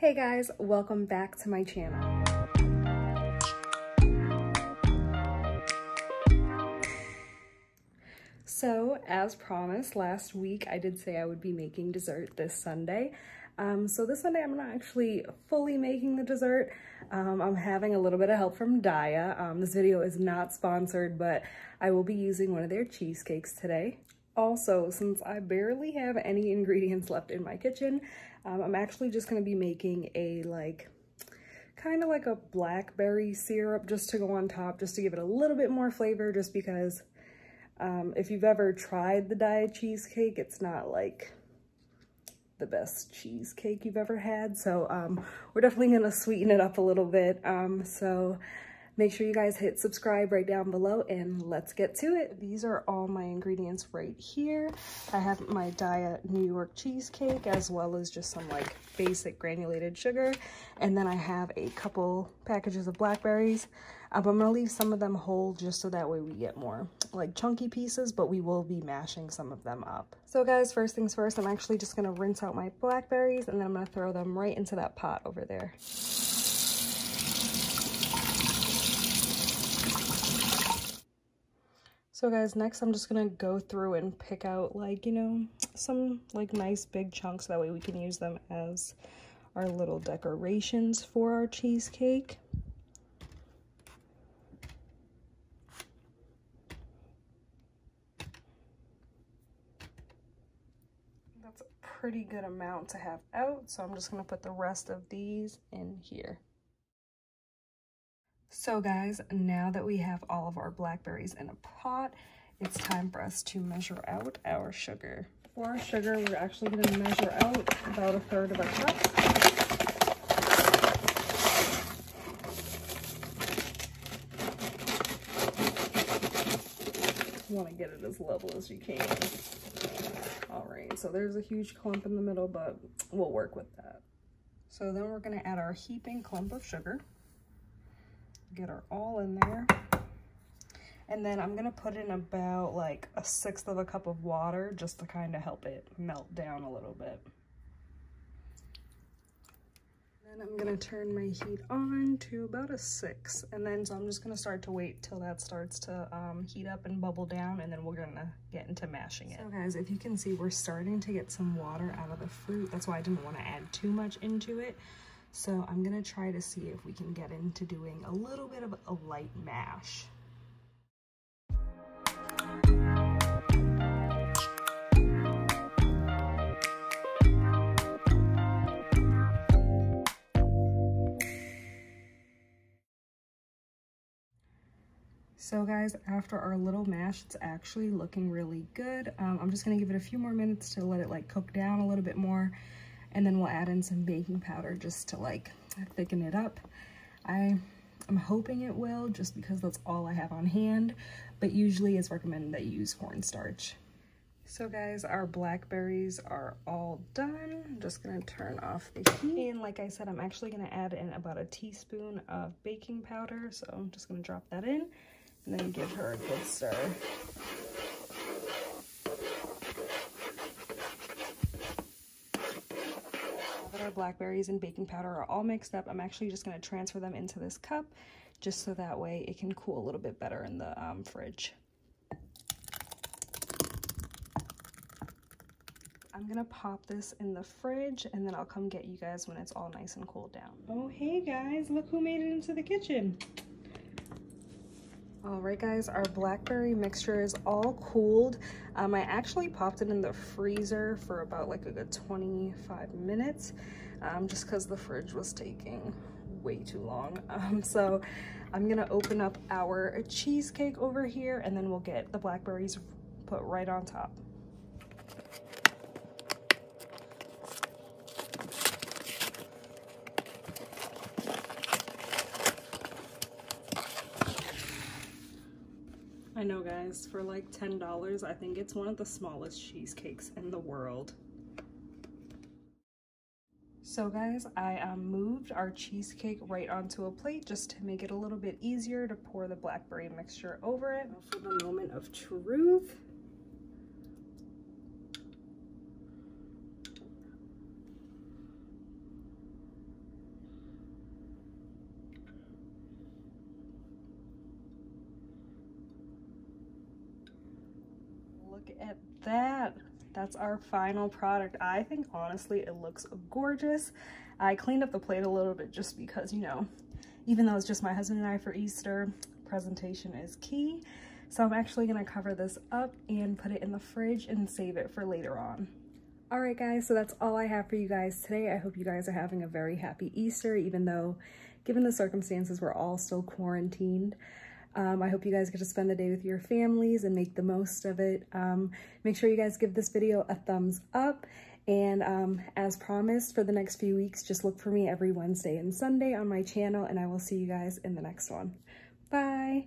Hey guys, welcome back to my channel. So, as promised, last week I did say I would be making dessert this Sunday. So this Sunday I'm not actually fully making the dessert. I'm having a little bit of help from Daya. This video is not sponsored, but I will be using one of their cheesecakes today. Also, since I barely have any ingredients left in my kitchen, I'm actually just going to be making a kind of like a blackberry syrup just to go on top, just to give it a little bit more flavor, just because if you've ever tried the Daya cheesecake, it's not like the best cheesecake you've ever had. So we're definitely going to sweeten it up a little bit. So make sure you guys hit subscribe right down below and let's get to it. These are all my ingredients right here. I have my Daya New York cheesecake as well as just some like basic granulated sugar. And then I have a couple packages of blackberries. I'm gonna leave some of them whole just so that way we get more like chunky pieces, but we will be mashing some of them up. So guys, first things first, I'm actually just gonna rinse out my blackberries and then I'm gonna throw them right into that pot over there. So guys, next I'm just gonna go through and pick out some nice big chunks, that way we can use them as our little decorations for our cheesecake. That's a pretty good amount to have out, so I'm just gonna put the rest of these in here. So guys, now that we have all of our blackberries in a pot, it's time for us to measure out our sugar. For our sugar, we're actually going to measure out about 1/3 of a cup. You want to get it as level as you can. All right, so there's a huge clump in the middle, but we'll work with that. So then we're going to add our heaping clump of sugar. Get her all in there, and then I'm gonna put in about like 1/6 of a cup of water just to kind of help it melt down a little bit. Then I'm gonna turn my heat on to about a 6, and then so I'm just gonna start to wait till that starts to heat up and bubble down, and then we're gonna get into mashing it. So guys, if you can see, we're starting to get some water out of the fruit. That's why I didn't want to add too much into it. So I'm gonna try to see if we can get into doing a little bit of a light mash. So guys, after our little mash, it's actually looking really good. I'm just gonna give it a few more minutes to let it cook down a little bit more. And then we'll add in some baking powder just to thicken it up. I'm hoping it will, just because that's all I have on hand, but usually it's recommended that you use cornstarch. So guys, our blackberries are all done. I'm just gonna turn off the heat. And like I said, I'm actually gonna add in about 1 teaspoon of baking powder. So I'm just gonna drop that in and then give her a good stir. Our blackberries and baking powder are all mixed up, I'm actually just going to transfer them into this cup just so that way it can cool a little bit better in the fridge. I'm going to pop this in the fridge and then I'll come get you guys when it's all nice and cooled down. Oh, hey guys, look who made it into the kitchen. All right guys, our blackberry mixture is all cooled. I actually popped it in the freezer for about a good 25 minutes, just because the fridge was taking way too long. So I'm gonna open up our cheesecake over here and then we'll get the blackberries put right on top. I know guys, for $10, I think it's one of the smallest cheesecakes in the world. So guys, I moved our cheesecake right onto a plate just to make it a little bit easier to pour the blackberry mixture over it. For the moment of truth. at that. That's our final product. I think honestly it looks gorgeous. I cleaned up the plate a little bit just because, you know, even though it's just my husband and I for Easter, presentation is key. So I'm actually gonna cover this up and put it in the fridge and save it for later on. All right guys, so that's all I have for you guys today. I hope you guys are having a very happy Easter, even though given the circumstances, we're all still quarantined. I hope you guys get to spend the day with your families and make the most of it. Make sure you guys give this video a thumbs up. And as promised, for the next few weeks, just look for me every Wednesday and Sunday on my channel, and I will see you guys in the next one. Bye.